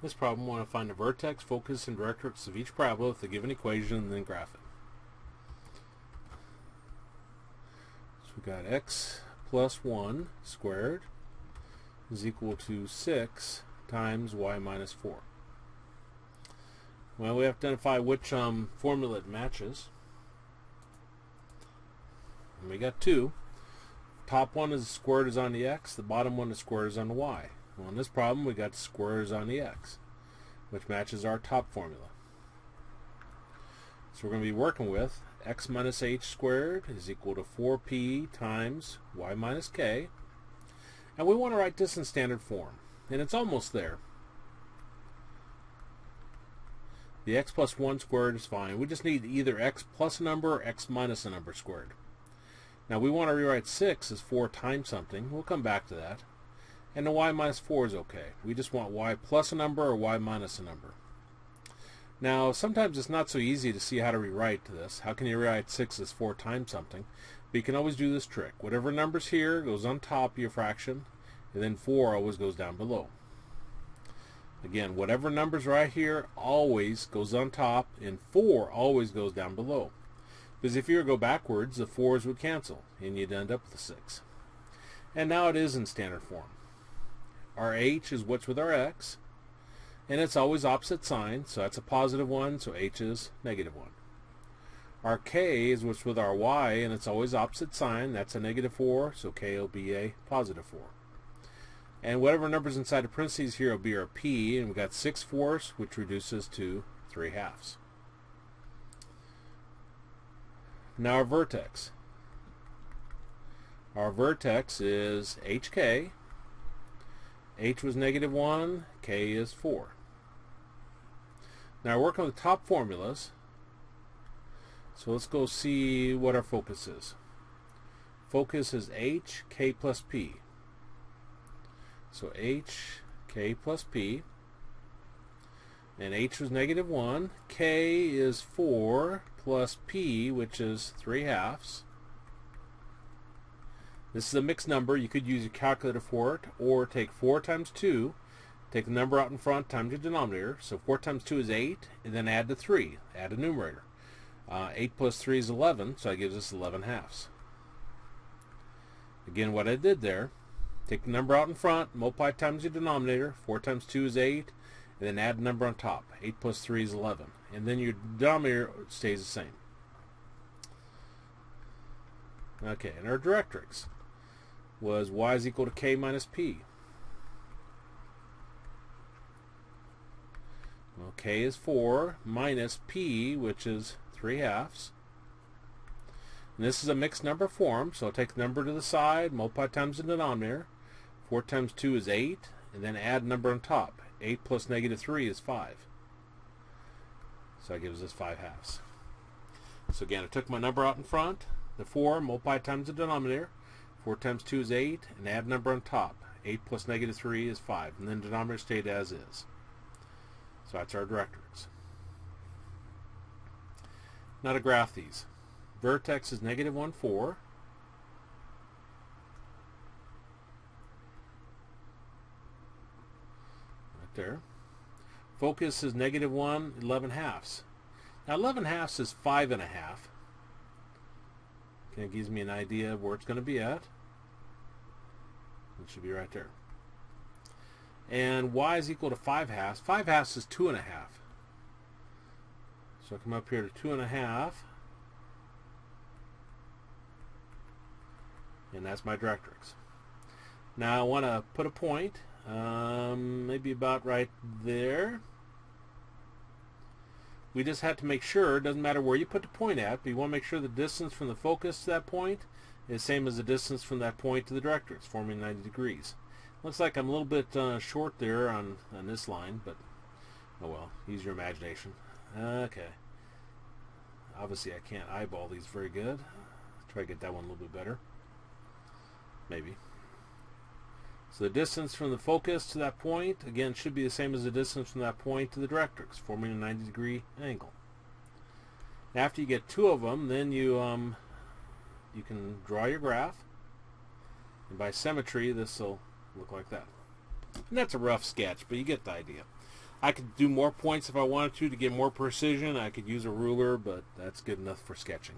This problem, we want to find the vertex, focus, and directrix of each parabola with the given equation and then graph it. So we got x plus 1 squared is equal to 6 times y minus 4. Well, we have to identify which formula it matches. And we got two. Top one is squared is on the x, the bottom one is squared is on the y. Well, in this problem we got squared is on the x, which matches our top formula. So we're going to be working with x minus h squared is equal to 4p times y minus k. And we want to write this in standard form. And it's almost there. The x plus 1 squared is fine. We just need either x plus a number or x minus a number squared. Now we want to rewrite 6 as 4 times something. We'll come back to that. And the y minus 4 is okay. We just want y plus a number or y minus a number. Now sometimes it's not so easy to see how to rewrite this. How can you rewrite 6 as 4 times something? But you can always do this trick. Whatever number's here goes on top of your fraction, and then 4 always goes down below. Again, whatever number's right here always goes on top, and 4 always goes down below. Because if you were to go backwards, the 4's would cancel, and you'd end up with a 6. And now it is in standard form. Our h is what's with our x, and it's always opposite sign, so that's a positive 1, so h is negative 1. Our k is what's with our y, and it's always opposite sign, that's a negative 4, so k will be a positive 4. And whatever number's inside the parentheses here will be our p, and we've got 6/4, which reduces to 3/2. Now our vertex. Our vertex is hk. H was negative 1, k is 4. Now we're working with top formulas. So let's go see what our focus is. Focus is h, k plus p. So h, k plus p. And h was negative 1. K is 4 plus p, which is 3/2. This is a mixed number. You could use a calculator for it, or take 4 times 2, take the number out in front times your denominator. So 4 times 2 is 8, and then add the 3, add a numerator. 8 plus 3 is 11, so that gives us 11/2. Again, what I did there, take the number out in front, multiply times your denominator. 4 times 2 is 8, and then add a number on top. 8 plus 3 is 11. And then your denominator stays the same. Okay, and our directrix was y is equal to k minus p. Well, k is 4 minus p, which is 3/2. And this is a mixed number form, so I'll take the number to the side, multiply times the denominator. 4 times 2 is 8, and then add a number on top. 8 plus negative 3 is 5. So that gives us 5/2. So again, I took my number out in front, the 4, multiply times the denominator. 4 times 2 is 8, and add a number on top. 8 plus negative 3 is 5, and then the denominator stayed as is. So that's our directrix. Now to graph these. Vertex is negative 1, 4. Right there. Focus is negative 1, 11/2. Now 11/2 is 5.5. Okay, it gives me an idea of where it's going to be at. It should be right there. And y is equal to 5/2. 5/2 is 2.5. So I come up here to 2.5. And that's my directrix. Now I want to put a point, maybe about right there. We just have to make sure, it doesn't matter where you put the point at, but you want to make sure the distance from the focus to that point is the same as the distance from that point to the directrix, forming 90 degrees. Looks like I'm a little bit short there on this line, but oh well, use your imagination. Okay. Obviously I can't eyeball these very good. Try to get that one a little bit better. Maybe. So the distance from the focus to that point, again, should be the same as the distance from that point to the directrix, forming a 90-degree angle. After you get two of them, then you can draw your graph. And by symmetry, this will look like that. And that's a rough sketch, but you get the idea. I could do more points if I wanted to get more precision. I could use a ruler, but that's good enough for sketching.